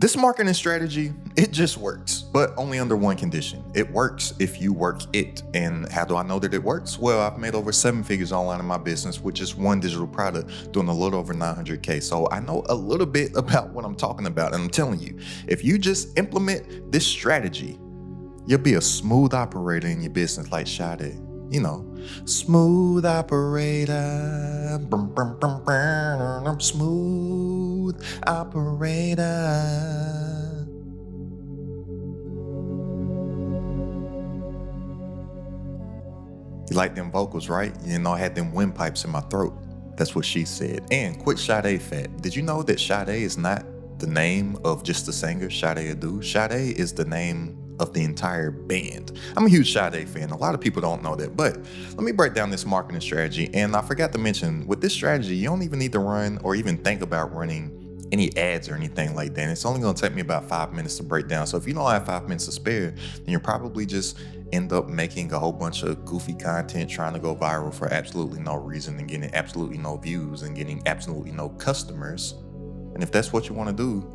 This marketing strategy, it just works, but only under one condition. It works if you work it. And how do I know that it works? Well, I've made over 7 figures online in my business with just one digital product, doing a little over 900K. So I know a little bit about what I'm talking about. And I'm telling you, if you just implement this strategy, you'll be a smooth operator in your business like Sade. You know, smooth operator, smooth operator. You like them vocals, right? You know, I had them windpipes in my throat. That's what she said. And quick Sade fact. Did you know that Sade is not the name of just the singer, Sade Adu? Sade is the name of the entire band. I'm a huge Sade fan. A lot of people don't know that, but let me break down this marketing strategy. And I forgot to mention, with this strategy, you don't even need to run or even think about running any ads or anything like that. And it's only going to take me about 5 minutes to break down. So if you don't have 5 minutes to spare, then you'll probably just end up making a whole bunch of goofy content trying to go viral for absolutely no reason and getting absolutely no views and getting absolutely no customers. And if that's what you want to do,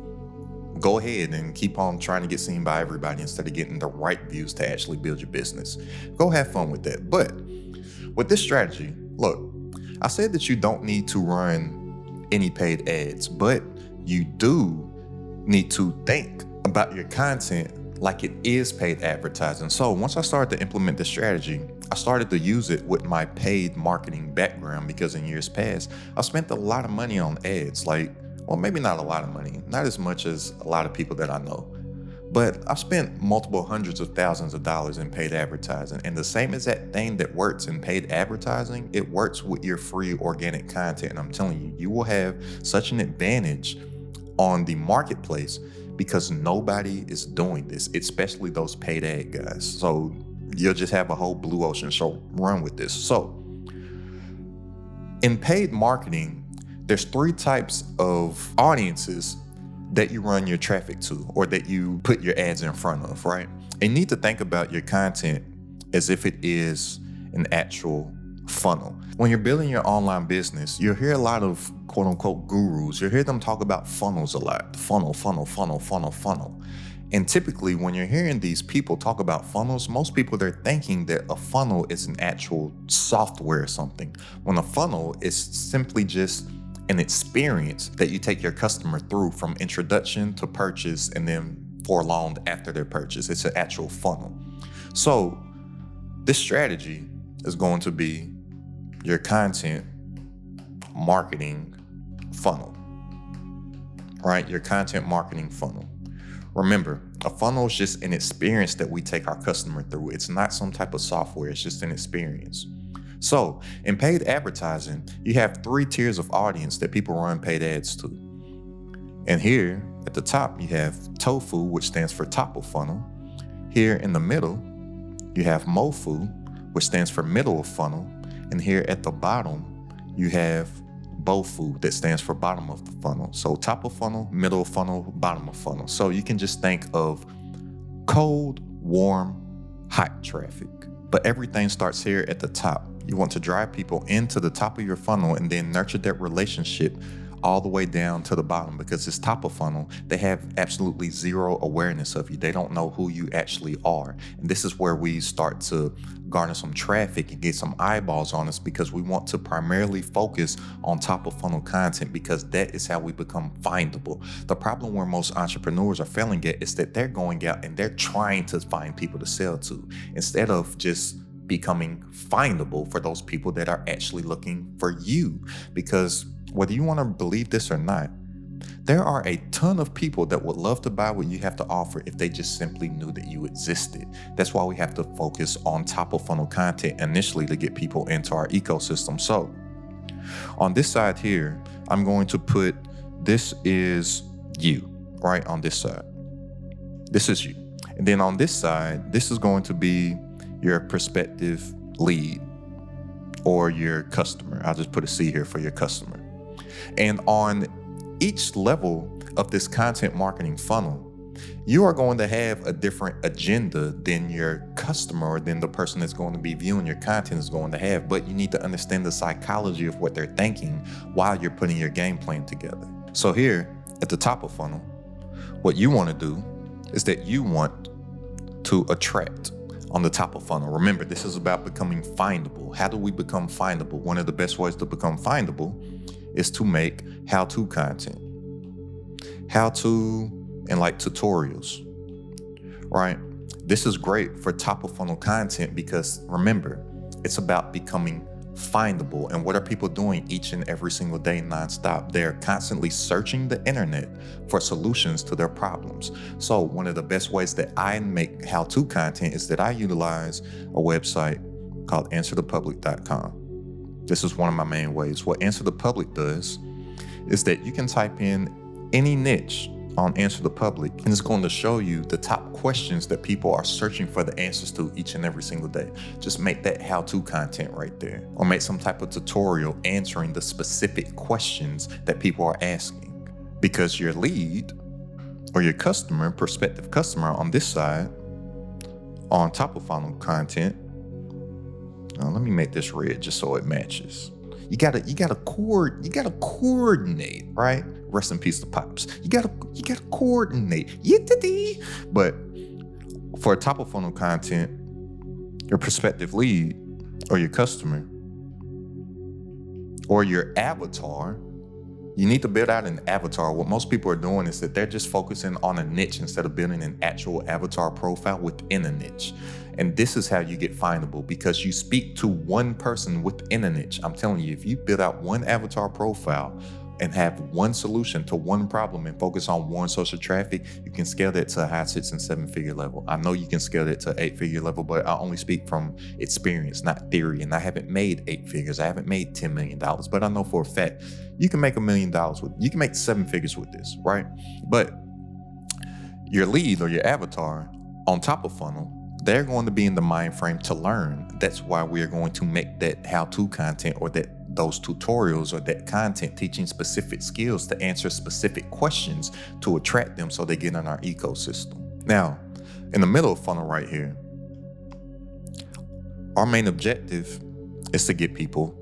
go ahead and keep on trying to get seen by everybody instead of getting the right views to actually build your business. Go have fun with that. But with this strategy, look, I said that you don't need to run any paid ads, but you do need to think about your content like it is paid advertising. So once I started to implement this strategy, I started to use it with my paid marketing background, because in years past, I spent a lot of money on ads. Well, maybe not a lot of money, not as much as a lot of people that I know, but I've spent multiple hundreds of thousands of dollars in paid advertising. And the same as that thing that works in paid advertising, it works with your free organic content. And I'm telling you, you will have such an advantage on the marketplace because nobody is doing this, especially those paid ad guys. So you'll just have a whole blue ocean show run with this. So in paid marketing, there's 3 types of audiences that you run your traffic to, or that you put your ads in front of, right? And you need to think about your content as if it is an actual funnel. When you're building your online business, you'll hear a lot of quote unquote gurus. You'll hear them talk about funnels a lot. Funnel, funnel, funnel, funnel, funnel. And typically when you're hearing these people talk about funnels, most people, they're thinking that a funnel is an actual software or something. When a funnel is simply just an experience that you take your customer through from introduction to purchase and then for long after their purchase. It's an actual funnel. So this strategy is going to be your content marketing funnel, right? Your content marketing funnel. Remember, a funnel is just an experience that we take our customer through. It's not some type of software. It's just an experience. So in paid advertising, you have 3 tiers of audience that people run paid ads to. And here at the top, you have TOFU, which stands for top of funnel. Here in the middle, you have MOFU, which stands for middle of funnel. And here at the bottom, you have BOFU, that stands for bottom of the funnel. So top of funnel, middle of funnel, bottom of funnel. So you can just think of cold, warm, hot traffic. But everything starts here at the top. You want to drive people into the top of your funnel and then nurture that relationship all the way down to the bottom, because this top of funnel, they have absolutely zero awareness of you. They don't know who you actually are. And this is where we start to garner some traffic and get some eyeballs on us, because we want to primarily focus on top of funnel content, because that is how we become findable. The problem where most entrepreneurs are failing at is that they're going out and they're trying to find people to sell to, instead of just becoming findable for those people that are actually looking for you. Because whether you want to believe this or not, there are a ton of people that would love to buy what you have to offer if they just simply knew that you existed. That's why we have to focus on top of funnel content initially to get people into our ecosystem. So on this side here, I'm going to put, this is you, right? On this side, this is you. And then on this side, this is going to be your prospective lead or your customer. I'll just put a C here for your customer. And on each level of this content marketing funnel, you are going to have a different agenda than your customer or than the person that's going to be viewing your content is going to have. But you need to understand the psychology of what they're thinking while you're putting your game plan together. So here at the top of funnel, What you want to do is that you want to attract on the top of funnel. Remember, this is about becoming findable. How do we become findable? One of the best ways to become findable is to make how-to content. How-to and like tutorials, right? This is great for top of funnel content because remember, it's about becoming findable. And what are people doing each and every single day nonstop? They're constantly searching the internet for solutions to their problems. So one of the best ways that I make how-to content is that I utilize a website called answerthepublic.com. This is one of my main ways. What Answer the Public does is that you can type in any niche on Answer the Public, and it's going to show you the top questions that people are searching for the answers to each and every single day. Just make that how-to content right there, or make some type of tutorial answering the specific questions that people are asking. Because your lead or your customer, prospective customer on this side, on top of funnel content, let me make this red just so it matches. You gotta coordinate, right? Rest in peace to Pops. You gotta coordinate. But for top of funnel content, your prospective lead or your customer or your avatar, you need to build out an avatar. What most people are doing is that they're just focusing on a niche instead of building an actual avatar profile within a niche. And this is how you get findable, because you speak to one person within a niche. I'm telling you, if you build out one avatar profile and have one solution to one problem and focus on one source of traffic, you can scale that to a high 6 and 7-figure level. I know you can scale that to 8-figure level, but I only speak from experience, not theory. And I haven't made 8 figures. I haven't made $10 million, but I know for a fact you can make $1 million you can make 7 figures with this, right? But your lead or your avatar on top of funnel, they're going to be in the mind frame to learn. That's why we are going to make that how-to content, or those tutorials, or that content teaching specific skills to answer specific questions to attract them so they get in our ecosystem. Now, in the middle of funnel right here, our main objective is to get people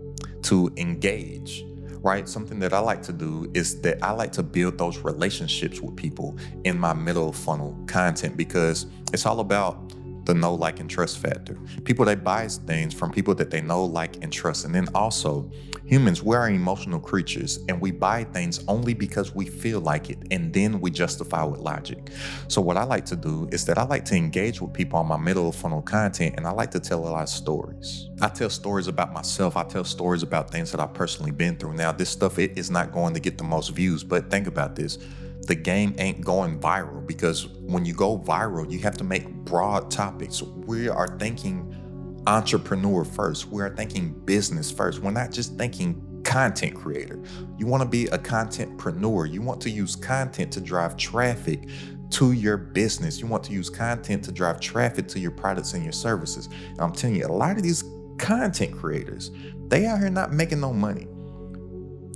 to engage, right? Something that I like to do is that I like to build those relationships with people in my middle of funnel content, because it's all about the know, like, and trust factor. People, they buy things from people that they know, like, and trust. And then also, humans, we're emotional creatures, and we buy things only because we feel like it, and then we justify with logic. So what I like to do is that I like to engage with people on my middle of funnel content, and I like to tell a lot of stories. I tell stories about myself. I tell stories about things that I've personally been through. Now, this stuff, it is not going to get the most views, but think about this. The game ain't going viral, because when you go viral, you have to make broad topics. We are thinking entrepreneur first. We are thinking business first. We're not just thinking content creator. You want to be a contentpreneur. You want to use content to drive traffic to your business. You want to use content to drive traffic to your products and your services. And I'm telling you, a lot of these content creators, they out here not making no money.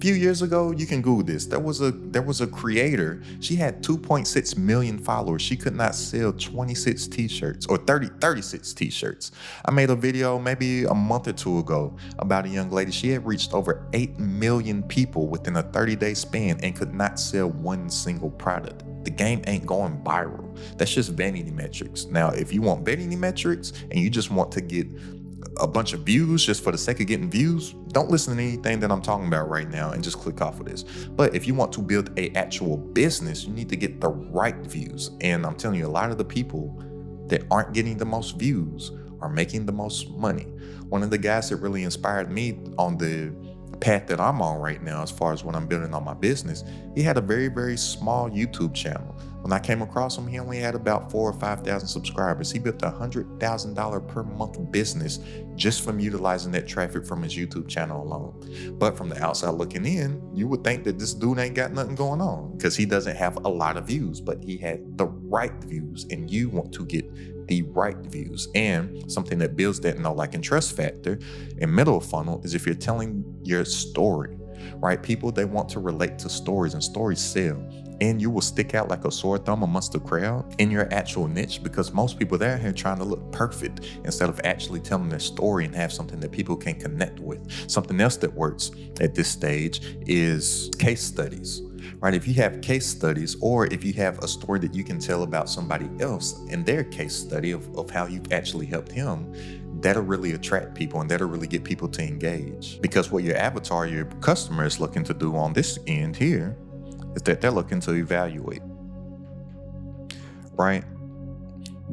Few years ago, you can Google this. There was a creator. She had 2.6 million followers. She could not sell 26 t-shirts or 36 t-shirts. I made a video maybe a month or two ago about a young lady. She had reached over 8 million people within a 30-day span and could not sell one single product. The game ain't going viral. That's just vanity metrics. Now, if you want vanity metrics and you just want to get a bunch of views just for the sake of getting views, don't listen to anything that I'm talking about right now and just click off of this. But if you want to build an actual business, you need to get the right views. And I'm telling you, a lot of the people that aren't getting the most views are making the most money. One of the guys that really inspired me on the path that I'm on right now, as far as what I'm building on my business, he had a very, very small YouTube channel. When I came across him, he only had about 4,000 or 5,000 subscribers. He built a $100,000 per month business just from utilizing that traffic from his YouTube channel alone. But from the outside looking in, you would think that this dude ain't got nothing going on because he doesn't have a lot of views, but he had the right views, and you want to get the right views. And something that builds that know, like, and trust factor in middle of funnel is if you're telling your story, right? People, they want to relate to stories, and stories sell. And you will stick out like a sore thumb amongst the crowd in your actual niche, because most people, they're here trying to look perfect instead of actually telling their story and have something that people can connect with. Something else that works at this stage is case studies. right? If you have case studies, or if you have a story that you can tell about somebody else and their case study of how you've actually helped him, that'll really attract people and that'll really get people to engage. Because what your avatar, your customer, is looking to do on this end here is that they're looking to evaluate, right?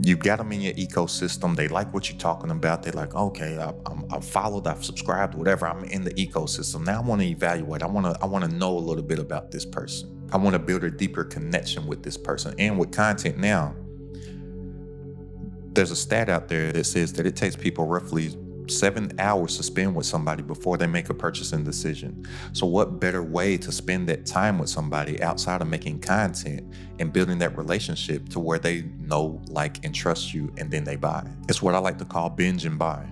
You've got them in your ecosystem. They like what you're talking about. They're like, okay, I've followed, I've subscribed, whatever. I'm in the ecosystem. Now I want to evaluate. I want to know a little bit about this person. I want to build a deeper connection with this person. And with content now, there's a stat out there that says that it takes people roughly 7 hours to spend with somebody before they make a purchasing decision. So what better way to spend that time with somebody outside of making content and building that relationship to where they know, like, and trust you, and then they buy. It's what I like to call binge and buy.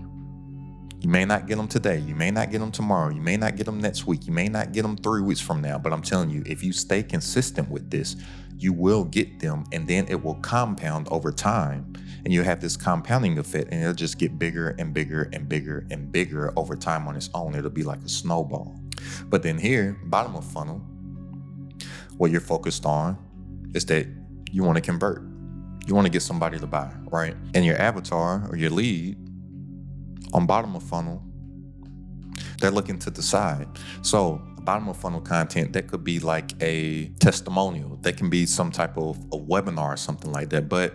You may not get them today, you may not get them tomorrow, you may not get them next week, you may not get them 3 weeks from now, but I'm telling you, if you stay consistent with this, you will get them, and then it will compound over time, and you have this compounding effect, and it'll just get bigger and bigger and bigger and bigger over time on its own. It'll be like a snowball. But then here, bottom of funnel, what you're focused on is that you want to convert. You want to get somebody to buy, right? And your avatar or your lead on bottom of funnel, they're looking to decide. So bottom of funnel content, that could be like a testimonial. That can be some type of a webinar or something like that. But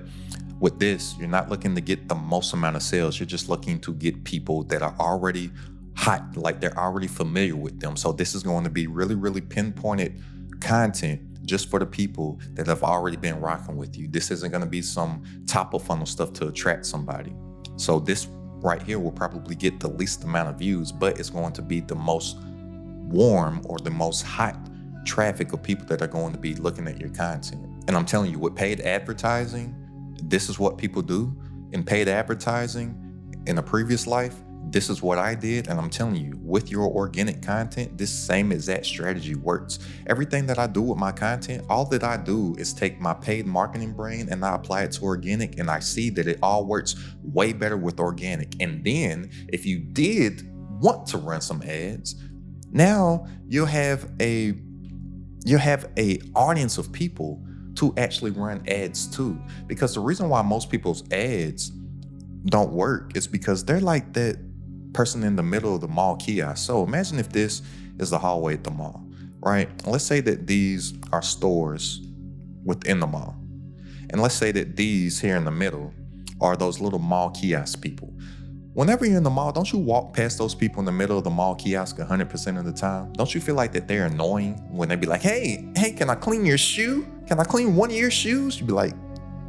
with this, you're not looking to get the most amount of sales. You're just looking to get people that are already hot, like they're already familiar with them. So this is going to be really, really pinpointed content just for the people that have already been rocking with you. This isn't going to be some top of funnel stuff to attract somebody. So this right here will probably get the least amount of views, but it's going to be the most warm or the most hot traffic of people that are going to be looking at your content. And I'm telling you, with paid advertising, this is what people do. In paid advertising, in a previous life, this is what I did. And I'm telling you, with your organic content, this same exact strategy works. Everything that I do with my content, all that I do is take my paid marketing brain and I apply it to organic, and I see that it all works way better with organic. And then if you did want to run some ads, now you'll have a audience of people to actually run ads to. Because the reason why most people's ads don't work is because they're like that person in the middle of the mall kiosk. So imagine if this is the hallway at the mall, right? Let's say that these are stores within the mall. And let's say that these here in the middle are those little mall kiosk people. Whenever you're in the mall, don't you walk past those people in the middle of the mall kiosk 100% of the time? Don't you feel like that they're annoying when they be like, hey, can I clean your shoe? Can I clean one of your shoes? You'd be like,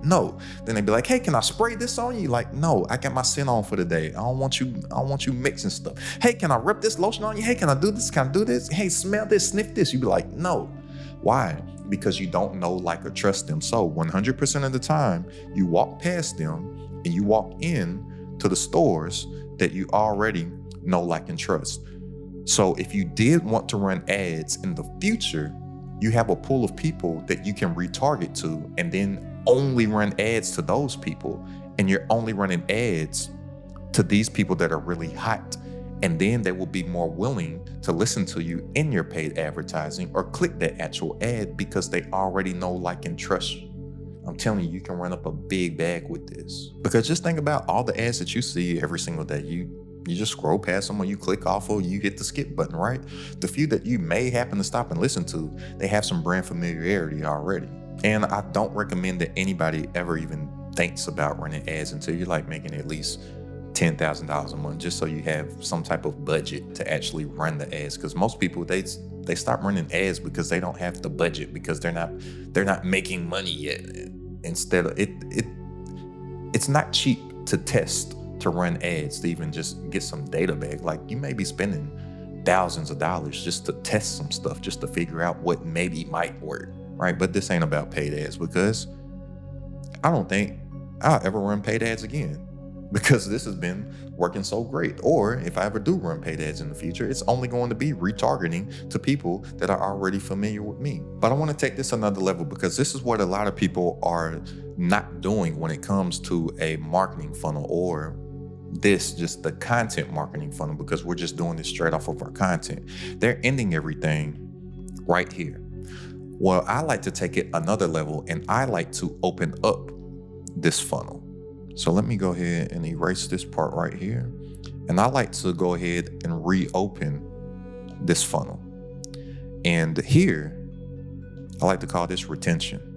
no. Then they'd be like, hey, can I spray this on you? Like, no, I got my scent on for the day. I don't want you mixing stuff. Hey, can I rub this lotion on you? Hey, can I do this? Can I do this? Hey, smell this, sniff this. You'd be like, no. Why? Because you don't know, like, or trust them. So 100% of the time, you walk past them and you walk in to the stores that you already know, like, and trust. So if you did want to run ads in the future, you have a pool of people that you can retarget to, and then only run ads to those people. And you're only running ads to these people that are really hot. And then they will be more willing to listen to you in your paid advertising or click that actual ad because they already know, like, and trust you. I'm telling you, you can run up a big bag with this. Because just think about all the ads that you see every single day. You just scroll past them, or you click off, or you hit the skip button, right? The few that you may happen to stop and listen to, they have some brand familiarity already. And I don't recommend that anybody ever even thinks about running ads until you're, like, making at least $10,000 a month, just so you have some type of budget to actually run the ads. Because most people, they stop running ads because they don't have the budget, because they're not making money yet. Instead of it's not cheap to test, to run ads, to even just get some data back. Like, you may be spending thousands of dollars just to test some stuff, just to figure out what maybe might work, right? But this ain't about paid ads, because I don't think I'll ever run paid ads again, because this has been working so great. Or if I ever do run paid ads in the future, it's only going to be retargeting to people that are already familiar with me. But I want to take this another level, because this is what a lot of people are not doing when it comes to a marketing funnel, or just the content marketing funnel, because we're just doing this straight off of our content. They're ending everything right here. Well, I like to take it another level, and I like to open up this funnel. So let me go ahead and erase this part right here. And I like to go ahead and reopen this funnel. And here, I like to call this retention.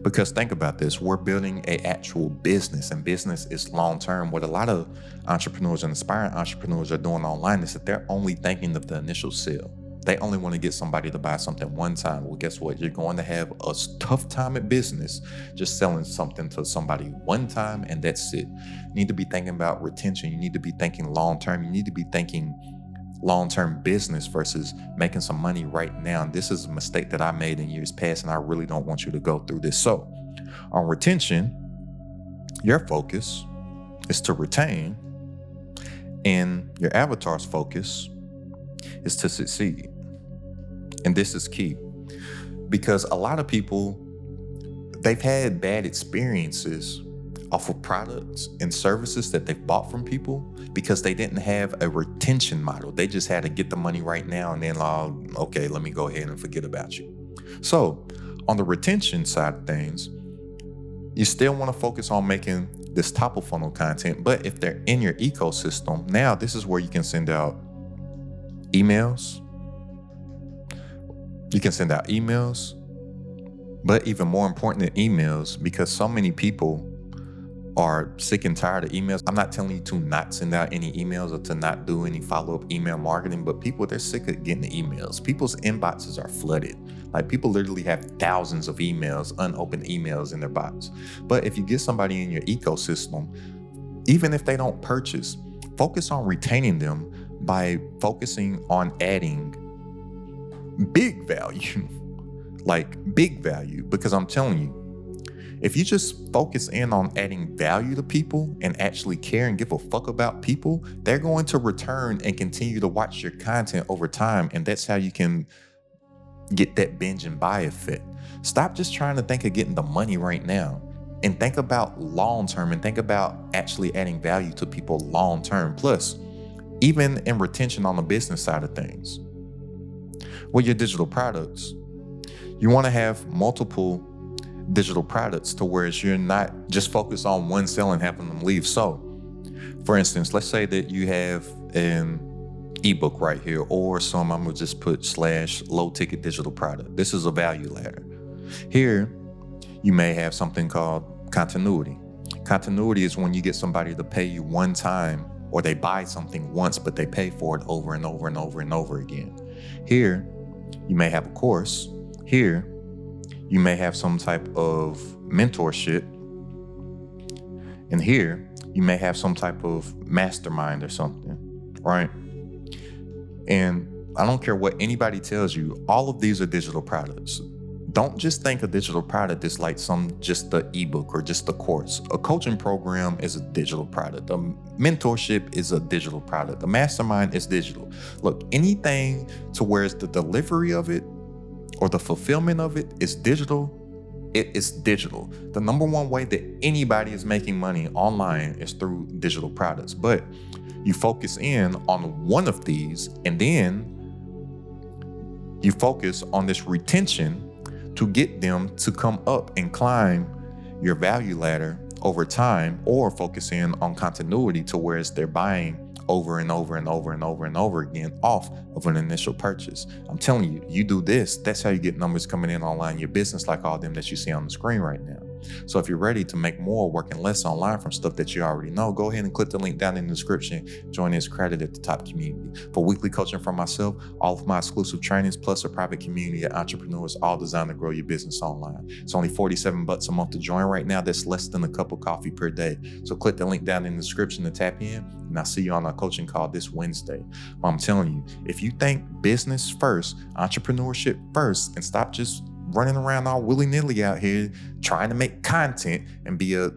Because think about this, we're building an actual business, and business is long-term. What a lot of entrepreneurs and aspiring entrepreneurs are doing online is that they're only thinking of the initial sale. They only want to get somebody to buy something one time. Well, guess what? You're going to have a tough time at business just selling something to somebody one time, and that's it. You need to be thinking about retention. You need to be thinking long-term. You need to be thinking long-term business versus making some money right now. And this is a mistake that I made in years past, and I really don't want you to go through this. So on retention, your focus is to retain, and your avatar's focus is to succeed. And this is key because a lot of people, they've had bad experiences off of products and services that they've bought from people because they didn't have a retention model. They just had to get the money right now and then, okay, let me go ahead and forget about you. So on the retention side of things, you still want to focus on making this top of funnel content. But if they're in your ecosystem, now this is where you can send out emails. You can send out emails, but even more important than emails, because so many people are sick and tired of emails. I'm not telling you to not send out any emails or to not do any follow-up email marketing, but people, they're sick of getting the emails. People's inboxes are flooded. Like, people literally have thousands of emails, unopened emails in their box. But if you get somebody in your ecosystem, even if they don't purchase, focus on retaining them by focusing on adding big value, like big value, because I'm telling you, if you just focus in on adding value to people and actually care and give a fuck about people, they're going to return and continue to watch your content over time. And that's how you can get that binge and buy effect. Stop just trying to think of getting the money right now and think about long-term and think about actually adding value to people long-term. Plus, even in retention on the business side of things, with your digital products, you want to have multiple digital products to where you're not just focused on one sale and having them leave. So for instance, let's say that you have an ebook right here, or I'm gonna just put / low ticket digital product. This is a value ladder. Here, you may have something called continuity. Continuity is when you get somebody to pay you one time, or they buy something once, but they pay for it over and over and over and over again. Here, you may have a course. Here, you may have some type of mentorship. And here, you may have some type of mastermind or something, right? And I don't care what anybody tells you, all of these are digital products. Don't just think a digital product is like just the ebook or just the course. A coaching program is a digital product. A mentorship is a digital product. The mastermind is digital. Look, anything to where it's the delivery of it or the fulfillment of it is digital, it is digital. The number one way that anybody is making money online is through digital products. But you focus in on one of these, and then you focus on this retention to get them to come up and climb your value ladder over time, or focus in on continuity to where they're buying over and over and over and over and over again off of an initial purchase. I'm telling you, you do this, that's how you get numbers coming in online, your business, like all them that you see on the screen right now. So if you're ready to make more working less online from stuff that you already know, go ahead and click the link down in the description. Join this credit at the top community. For weekly coaching from myself, all of my exclusive trainings, plus a private community of entrepreneurs, all designed to grow your business online. It's only $47 a month to join right now. That's less than a cup of coffee per day. So click the link down in the description to tap in, and I'll see you on our coaching call this Wednesday. I'm telling you, if you think business first, entrepreneurship first, and stop just running around all willy-nilly out here trying to make content and be a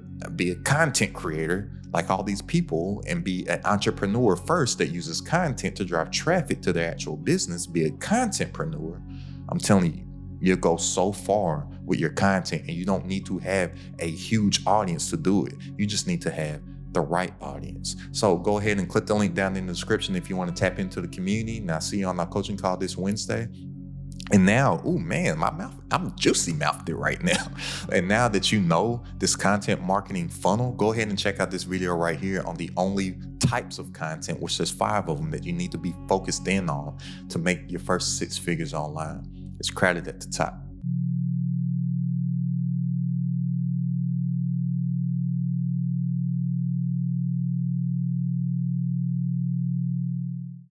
content creator like all these people, and be an entrepreneur first that uses content to drive traffic to their actual business, be a contentpreneur, I'm telling you, you'll go so far with your content, and you don't need to have a huge audience to do it. You just need to have the right audience. So go ahead and click the link down in the description if you want to tap into the community, and I'll see you on our coaching call this Wednesday. And now, oh man, my mouth, I'm juicy mouthed it right now. And now that you know this content marketing funnel, go ahead and check out this video right here on the only types of content, which there's 5 of them that you need to be focused in on to make your first 6 figures online. It's crowded at the top.